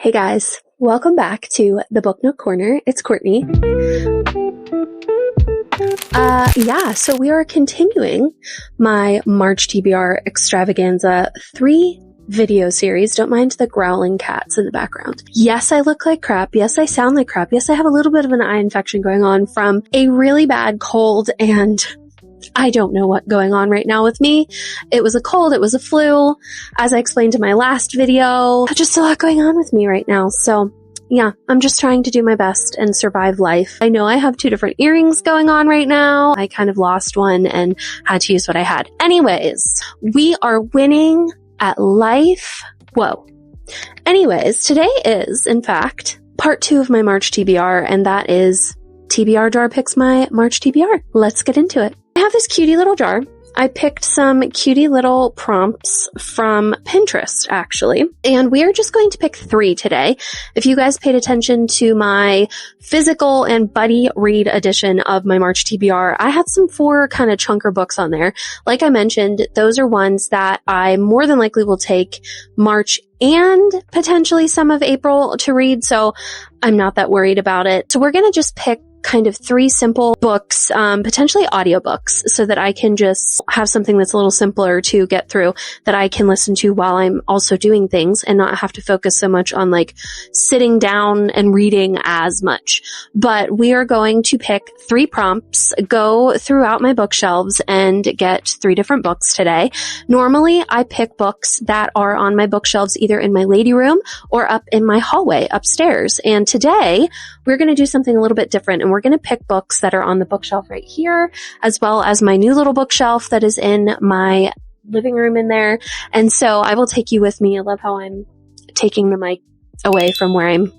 Hey guys, welcome back to the Book Nook Corner. It's Courtney. So we are continuing my March TBR extravaganza 3 video series. Don't mind the growling cats in the background. Yes, I look like crap. Yes, I sound like crap. Yes, I have a little bit of an eye infection going on from a really bad cold, and I don't know what's going on right now with me. It was a cold. It was a flu. As I explained in my last video, just a lot going on with me right now. So yeah, I'm just trying to do my best and survive life. I know I have 2 different earrings going on right now. I kind of lost one and had to use what I had. Anyways, we are winning at life. Whoa. Anyways, today is, in fact, part 2 of my March TBR, and that is TBR jar picks my March TBR. Let's get into it. I have this cutie little jar. I picked some cutie little prompts from Pinterest, actually, and we are just going to pick 3 today. If you guys paid attention to my physical and buddy read edition of my March TBR, I had some 4 kind of chunker books on there. Like I mentioned, those are ones that I more than likely will take March and potentially some of April to read, so I'm not that worried about it. So we're going to just pick kind of 3 simple books, potentially audiobooks, so that I can just have something that's a little simpler to get through that I can listen to while I'm also doing things and not have to focus so much on like sitting down and reading as much. But we are going to pick 3 prompts, go throughout my bookshelves and get 3 different books today. Normally I pick books that are on my bookshelves either in my lady room or up in my hallway upstairs. And today we're going to do something a little bit different, and we're going to pick books that are on the bookshelf right here, as well as my new little bookshelf that is in my living room in there. And so I will take you with me. I love how I'm taking the mic away from where I'm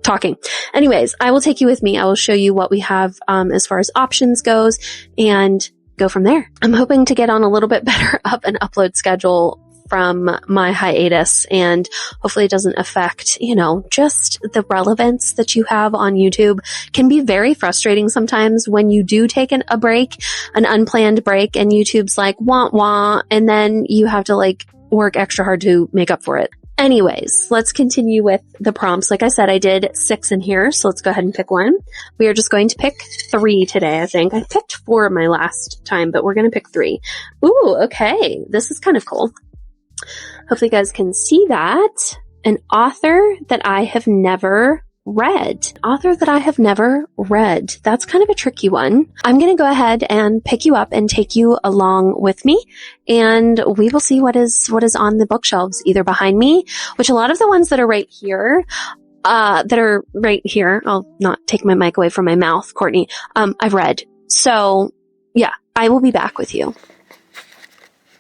talking. Anyways, I will take you with me. I will show you what we have as far as options goes and go from there. I'm hoping to get on a little bit better up and upload schedule from my hiatus, and hopefully it doesn't affect, just the relevance that you have on YouTube. Can be very frustrating sometimes when you do take a break, an unplanned break, and YouTube's like, wah wah, and then you have to work extra hard to make up for it. Anyways, let's continue with the prompts. Like I said, I did 6 in here, so let's go ahead and pick one. We are just going to pick 3 today, I think. I picked 4 my last time, but we're going to pick 3. Ooh, okay. This is kind of cool. Hopefully you guys can see that. An author that I have never read. Author that I have never read. That's kind of a tricky one. I'm going to go ahead and pick you up and take you along with me, and we will see what is on the bookshelves either behind me, which a lot of the ones that are right here, I'll not take my mic away from my mouth, Courtney, I've read. So yeah, I will be back with you.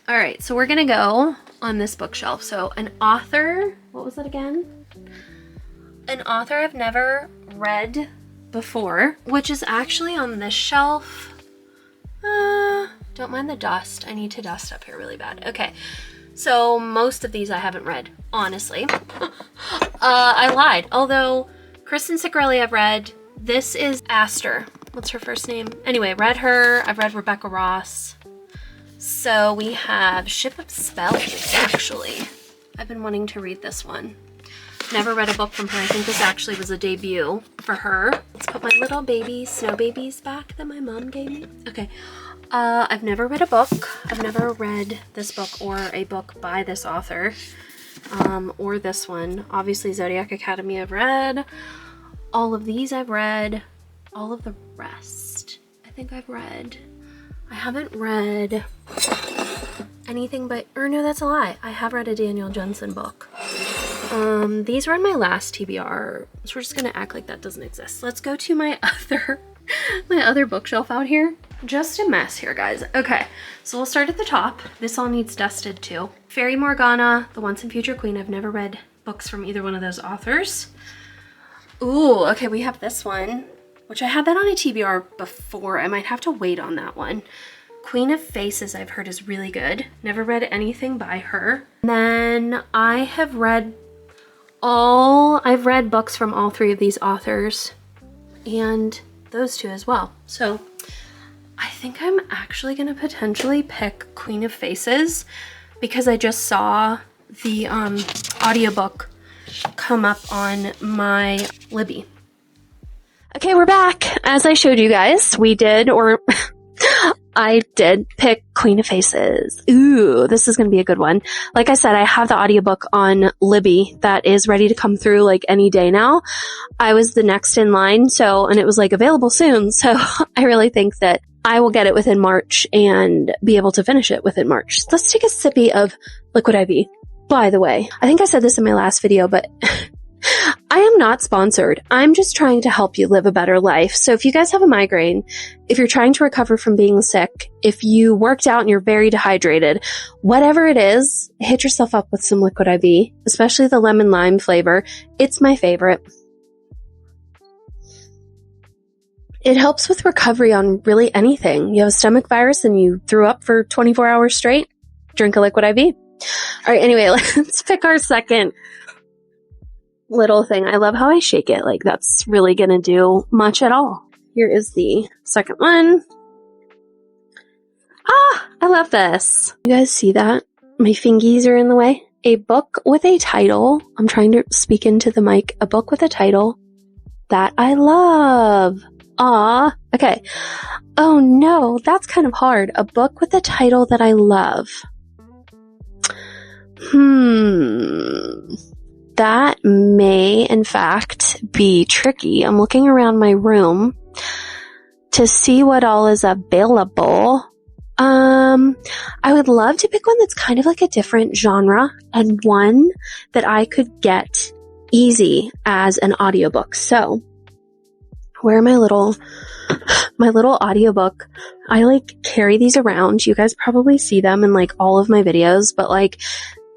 All right, so we're going to go on this bookshelf. So an author, what was it again? An author I've never read before, which is actually on this shelf. Don't mind the dust. I need to dust up here really bad. Okay, so most of these I haven't read, honestly. I lied. Although Kristen Ciccarelli I've read. This is Aster. What's her first name? Anyway, read her. I've read Rebecca Ross. So we have Ship of Spells, actually. I've been wanting to read this one. Never read a book from her. I think this actually was a debut for her. Let's put my little baby, snow babies back that my mom gave me. Okay. I've never read a book. I've never read this book or a book by this author. Or this one. Obviously, Zodiac Academy I've read. All of these I've read. All of the rest I think I've read. I haven't read anything but, or no, that's a lie. I have read a Daniel Jensen book. These were in my last TBR, so we're just gonna act like that doesn't exist. Let's go to my other bookshelf out here. Just a mess here, guys. Okay, so we'll start at the top. This all needs dusted too. Fairy Morgana, The Once and Future Queen. I've never read books from either one of those authors. Ooh, okay, we have this one, which I had that on a TBR before. I might have to wait on that one. Queen of Faces I've heard is really good. Never read anything by her. And then I've read books from all 3 of these authors and those 2 as well. So I think I'm actually gonna potentially pick Queen of Faces because I just saw the audiobook come up on my Libby. Okay, we're back. As I showed you guys, we did, or I did pick Queen of Faces. Ooh, this is going to be a good one. Like I said, I have the audiobook on Libby that is ready to come through like any day now. I was the next in line, and it was like available soon. So I really think that I will get it within March and be able to finish it within March. Let's take a sippy of Liquid IV. By the way, I think I said this in my last video, but I am not sponsored. I'm just trying to help you live a better life. So if you guys have a migraine, if you're trying to recover from being sick, if you worked out and you're very dehydrated, whatever it is, hit yourself up with some Liquid IV, especially the lemon lime flavor. It's my favorite. It helps with recovery on really anything. You have a stomach virus and you threw up for 24 hours straight, drink a Liquid IV. All right, anyway, let's pick our second little thing. I love how I shake it. Like, that's really gonna do much at all. Here is the second one. Ah, I love this. You guys see that? My fingies are in the way. A book with a title. I'm trying to speak into the mic. A book with a title that I love. Ah, okay. Oh no, that's kind of hard. A book with a title that I love. That may, in fact, be tricky. I'm looking around my room to see what all is available. I would love to pick one that's kind of like a different genre and one that I could get easy as an audiobook. So, where are my little audiobook? I like carry these around. You guys probably see them in like all of my videos, but like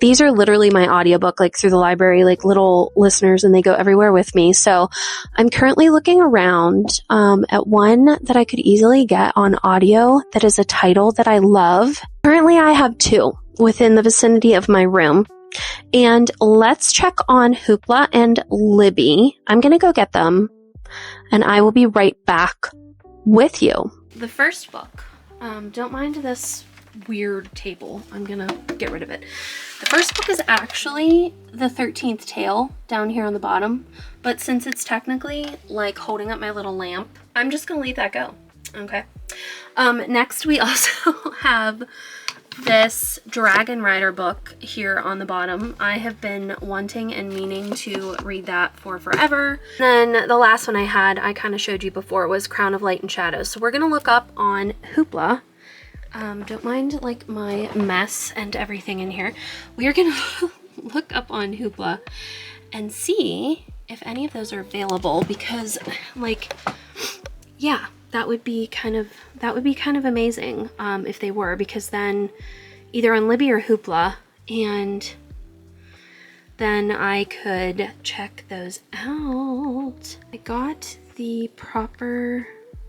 these are literally my audiobook, like through the library, like little listeners, and they go everywhere with me. So I'm currently looking around at one that I could easily get on audio that is a title that I love. Currently I have two within the vicinity of my room. And let's check on Hoopla and Libby. I'm going to go get them and I will be right back with you. The first book, don't mind this weird table. I'm gonna get rid of it. The first book is actually the 13th Tale down here on the bottom, but since it's technically like holding up my little lamp, I'm just gonna leave that go. Okay. Next we also have this Dragon Rider book here on the bottom. I have been wanting and meaning to read that for forever. Then the last one I had, I kind of showed you before, was Crown of Light and Shadows. So we're gonna look up on Hoopla. Don't mind like my mess and everything in here. We are gonna look up on Hoopla and see if any of those are available, because like, yeah, that would be kind of amazing if they were, because then either on Libby or Hoopla, and then I could check those out. I got the proper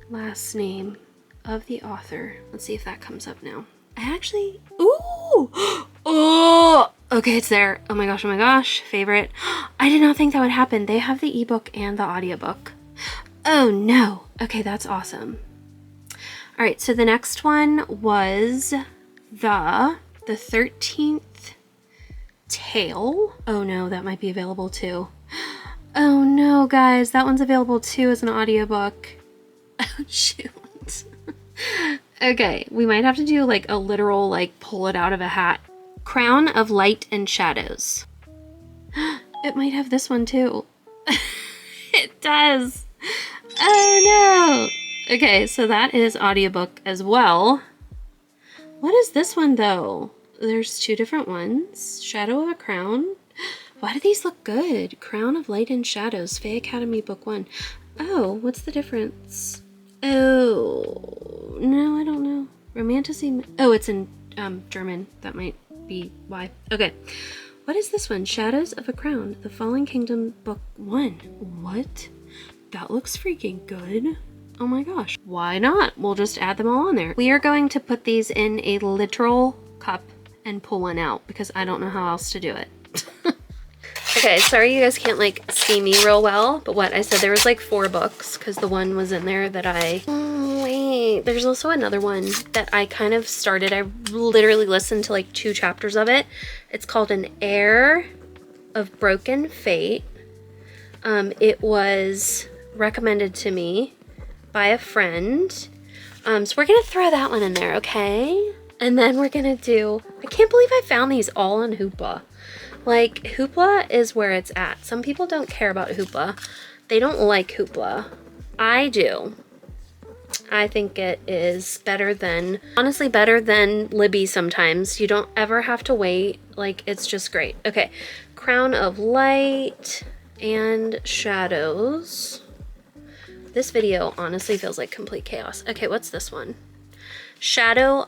last name of the author. Let's see if that comes up now. I actually, ooh, oh, okay, it's there. Oh my gosh, favorite. I did not think that would happen. They have the ebook and the audiobook. Oh no. Okay, that's awesome. All right, so the next one was the 13th Tale. Oh no, that might be available too. Oh no, guys, that one's available too as an audiobook. Oh shoot. Okay, we might have to do like a literal like pull it out of a hat. Crown of Light and Shadows. It might have this one too. It does. Oh no. Okay, so that is audiobook as well. What is this one though? There's two different ones. Shadow of a Crown. Why do these look good? Crown of Light and Shadows, Fae Academy Book 1. Oh, what's the difference? Oh, no, I don't know. Romantasy. Oh, it's in German. That might be why. Okay. What is this one? Shadows of a Crown, The Fallen Kingdom Book 1. What? That looks freaking good. Oh my gosh. Why not? We'll just add them all on there. We are going to put these in a literal cup and pull one out because I don't know how else to do it. Okay, sorry you guys can't like see me real well, but what I said, there was like 4 books because the one was in there that I, oh wait, there's also another one that I kind of started. I literally listened to like 2 chapters of it. It's called An Heir of Broken Fate. It was recommended to me by a friend. So we're gonna throw that one in there, okay? And then we're gonna do, I can't believe I found these all on Hoopla. Like, Hoopla is where it's at. Some people don't care about Hoopla. They don't like Hoopla. I do. I think it is better than, honestly better than Libby sometimes. You don't ever have to wait. Like, it's just great. Okay, Crown of Light and Shadows. This video honestly feels like complete chaos. Okay, what's this one? Shadows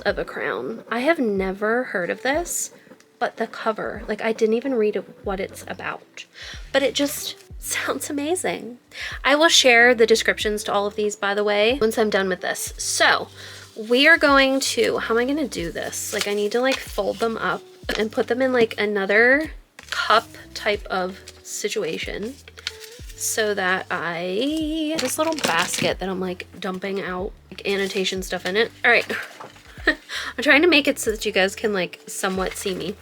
of a Crown. I have never heard of this, but the cover, like I didn't even read what it's about, but it just sounds amazing. I will share the descriptions to all of these, by the way, once I'm done with this. So we are going to, how am I gonna do this? Like I need to like fold them up and put them in like another cup type of situation so that this little basket that I'm like dumping out like annotation stuff in it. All right. I'm trying to make it so that you guys can like somewhat see me.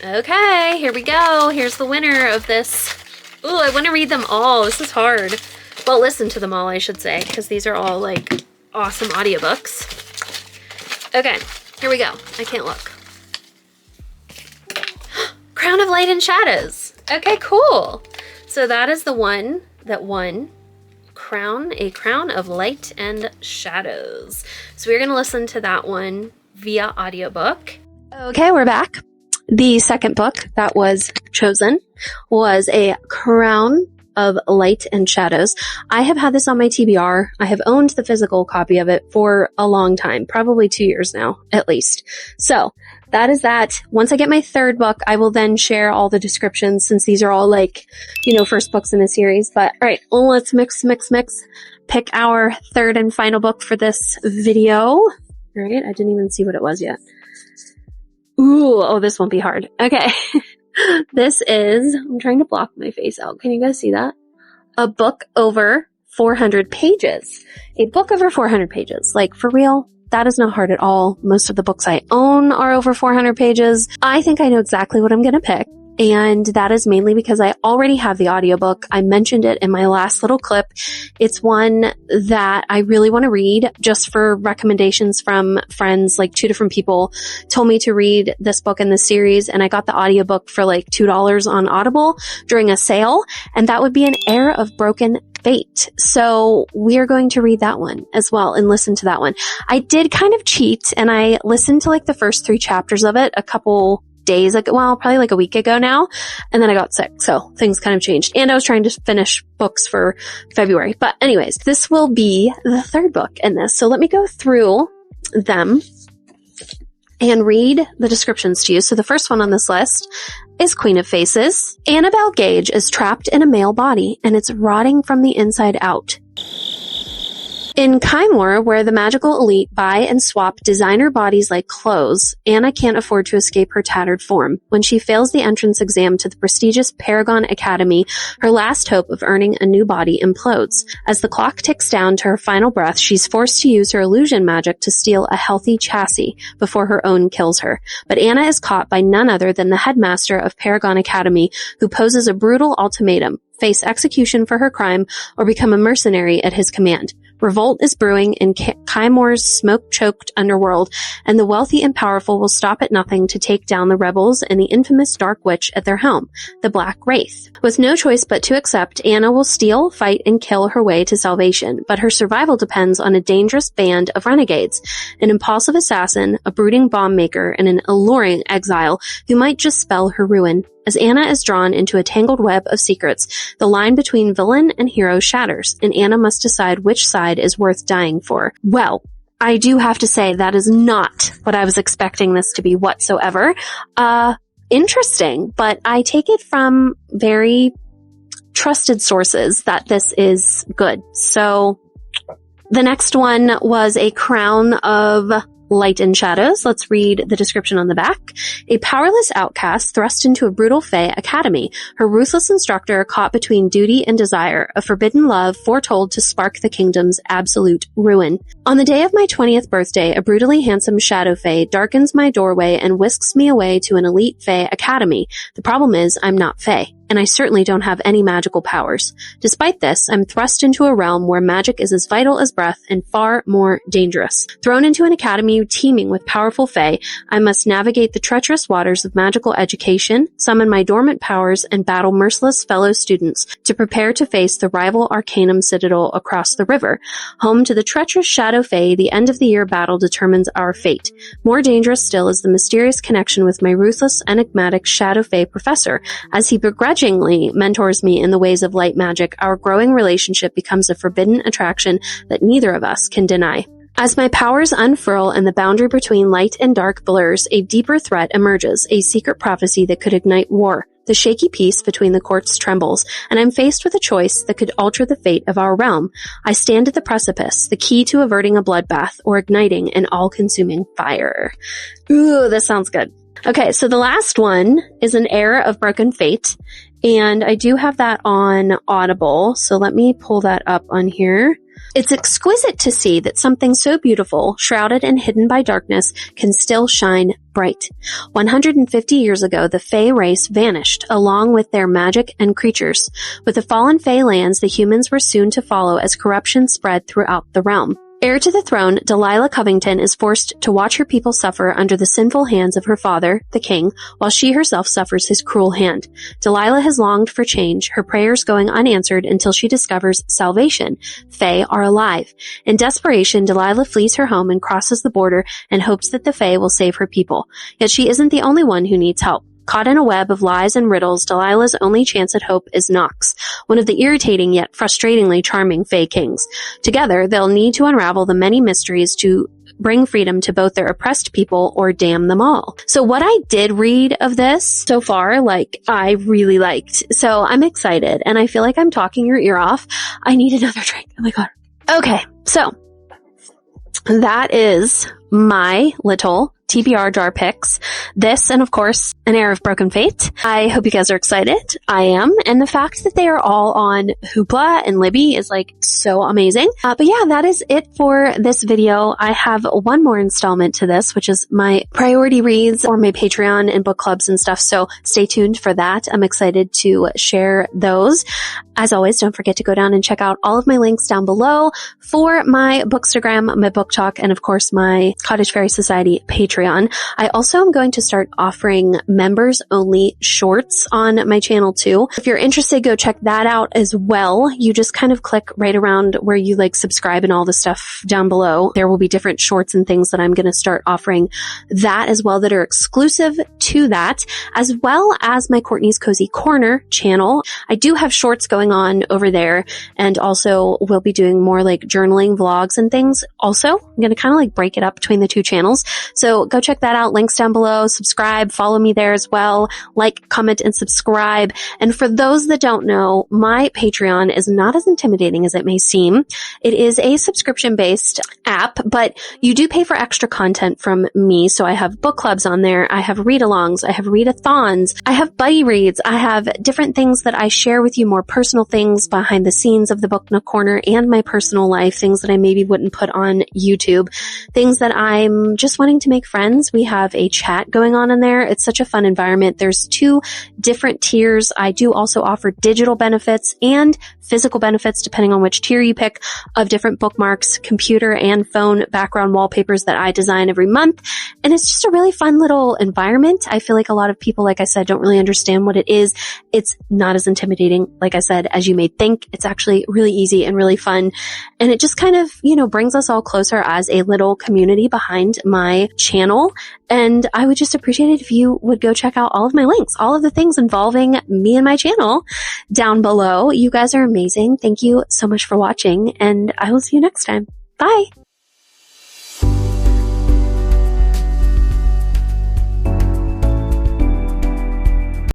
Okay, here we go. Here's the winner of this. Ooh, I want to read them all. This is hard. Well, listen to them all, I should say, because these are all like awesome audiobooks. Okay, here we go. I can't look. Crown of Light and Shadows. Okay, cool. So that is the one that won a Crown of Light and Shadows. So we're going to listen to that one via audiobook. Okay, we're back. The second book that was chosen was a Crown of Light and Shadows. I have had this on my TBR. I have owned the physical copy of it for a long time, probably 2 years now, at least. So that is that. Once I get my third book, I will then share all the descriptions since these are all like, you know, first books in a series. But all right, let's mix. Pick our third and final book for this video. All right, I didn't even see what it was yet. Ooh, oh, this won't be hard. Okay. This is, I'm trying to block my face out. Can you guys see that? A book over 400 pages. A book over 400 pages. Like, for real? That is not hard at all. Most of the books I own are over 400 pages. I think I know exactly what I'm going to pick. And that is mainly because I already have the audiobook. I mentioned it in my last little clip. It's one that I really want to read just for recommendations from friends. Like 2 different people told me to read this book in this series, and I got the audiobook for like $2 on Audible during a sale, and that would be An Heir of Broken Fate. So we're going to read that one as well and listen to that one. I did kind of cheat and I listened to like the first 3 chapters of it a couple days ago, well, probably like a week ago now, and then I got sick, so things kind of changed, and I was trying to finish books for February. But anyways, this will be the third book in this, so let me go through them and read the descriptions to you. So the first one on this list is Queen of Faces. Annabelle Gage is trapped in a male body, and it's rotting from the inside out. In Kaimor, where the magical elite buy and swap designer bodies like clothes, Anna can't afford to escape her tattered form. When she fails the entrance exam to the prestigious Paragon Academy, her last hope of earning a new body implodes. As the clock ticks down to her final breath, she's forced to use her illusion magic to steal a healthy chassis before her own kills her. But Anna is caught by none other than the headmaster of Paragon Academy, who poses a brutal ultimatum: face execution for her crime or become a mercenary at his command. Revolt is brewing in Kaimor's smoke-choked underworld, and the wealthy and powerful will stop at nothing to take down the rebels and the infamous Dark Witch at their helm, the Black Wraith. With no choice but to accept, Anna will steal, fight, and kill her way to salvation, but her survival depends on a dangerous band of renegades, an impulsive assassin, a brooding bomb maker, and an alluring exile who might just spell her ruin. As Anna is drawn into a tangled web of secrets, the line between villain and hero shatters, and Anna must decide which side is worth dying for. Well, I do have to say that is not what I was expecting this to be whatsoever. Interesting, but I take it from very trusted sources that this is good. So the next one was A Crown of Light and Shadows. Let's read the description on the back. A powerless outcast thrust into a brutal Fae academy, her ruthless instructor caught between duty and desire, a forbidden love foretold to spark the kingdom's absolute ruin. On the day of my 20th birthday, a brutally handsome shadow Fae darkens my doorway and whisks me away to an elite Fae academy. The problem is, I'm not Fae. and I certainly don't have any magical powers. Despite this, I'm thrust into a realm where magic is as vital as breath and far more dangerous. Thrown into an academy teeming with powerful fae, I must navigate the treacherous waters of magical education, summon my dormant powers, and battle merciless fellow students to prepare to face the rival Arcanum Citadel across the river. Home to the treacherous Shadow Fae, the end of the year battle determines our fate. More dangerous still is the mysterious connection with my ruthless, enigmatic Shadow Fae professor. As he begrudgingly mentors me in the ways of light magic, our growing relationship becomes a forbidden attraction that neither of us can deny. As my powers unfurl and the boundary between light and dark blurs, a deeper threat emerges, a secret prophecy that could ignite war. The shaky peace between the courts trembles, and I'm faced with a choice that could alter the fate of our realm. I stand at the precipice, the key to averting a bloodbath or igniting an all-consuming fire. Ooh, this sounds good. Okay, so the last one is An Heir of Broken Fate, and I do have that on Audible, so let me pull that up on here. It's exquisite to see that something so beautiful, shrouded and hidden by darkness, can still shine bright. 150 years ago, the Fae race vanished, along with their magic and creatures. With the fallen Fae lands, the humans were soon to follow as corruption spread throughout the realm. Heir to the throne, Delilah Covington is forced to watch her people suffer under the sinful hands of her father, the king, while she herself suffers his cruel hand. Delilah has longed for change, her prayers going unanswered until she discovers salvation. Fae are alive. In desperation, Delilah flees her home and crosses the border and hopes that the Fae will save her people. Yet she isn't the only one who needs help. Caught in a web of lies and riddles, Delilah's only chance at hope is Nox, one of the irritating yet frustratingly charming Fae Kings. Together, they'll need to unravel the many mysteries to bring freedom to both their oppressed people or damn them all. So what I did read of this so far, I really liked. So I'm excited, and I feel like I'm talking your ear off. I need another drink. Oh my God. Okay, so that is my little TBR jar picks. This, and of course, An Heir of Broken Fate. I hope you guys are excited. I am. And the fact that they are all on Hoopla and Libby is so amazing. But yeah, that is it for this video. I have one more installment to this, which is my priority reads or my Patreon and book clubs and stuff. So stay tuned for that. I'm excited to share those. As always, don't forget to go down and check out all of my links down below for my Bookstagram, my book talk, and of course my Cottage Fairy Society Patreon. I also am going to start offering members only shorts on my channel too. If you're interested, go check that out as well. You just kind of click right around where you subscribe and all the stuff down below. There will be different shorts and things that I'm going to start offering that as well that are exclusive to that, as well as my Courtney's Cozy Corner channel. I do have shorts going on over there, and also we'll be doing more journaling vlogs and things. Also, I'm going to kind of break it up between the two channels. So go check that out. Links down below. Subscribe. Follow me there as well. Like, comment, and subscribe. And for those that don't know, my Patreon is not as intimidating as it may seem. It is a subscription-based app, but you do pay for extra content from me. So I have book clubs on there. I have read-alongs. I have read-a-thons. I have buddy reads. I have different things that I share with you, more personal things behind the scenes of the Book Nook Corner and my personal life, things that I maybe wouldn't put on YouTube, things that I'm just wanting to make friends. We have a chat going on in there. It's such a fun environment. There's 2 different tiers. I do also offer digital benefits and physical benefits, depending on which tier you pick, of different bookmarks, computer and phone background wallpapers that I design every month. And it's just a really fun little environment. I feel like a lot of people, like I said, don't really understand what it is. It's not as intimidating, like I said, as you may think. It's actually really easy and really fun. And it just kind of, brings us all closer as a little community behind my channel. And I would just appreciate it if you would go check out all of my links, all of the things involving me and my channel down below. You guys are amazing. Thank you so much for watching, and I will see you next time. Bye.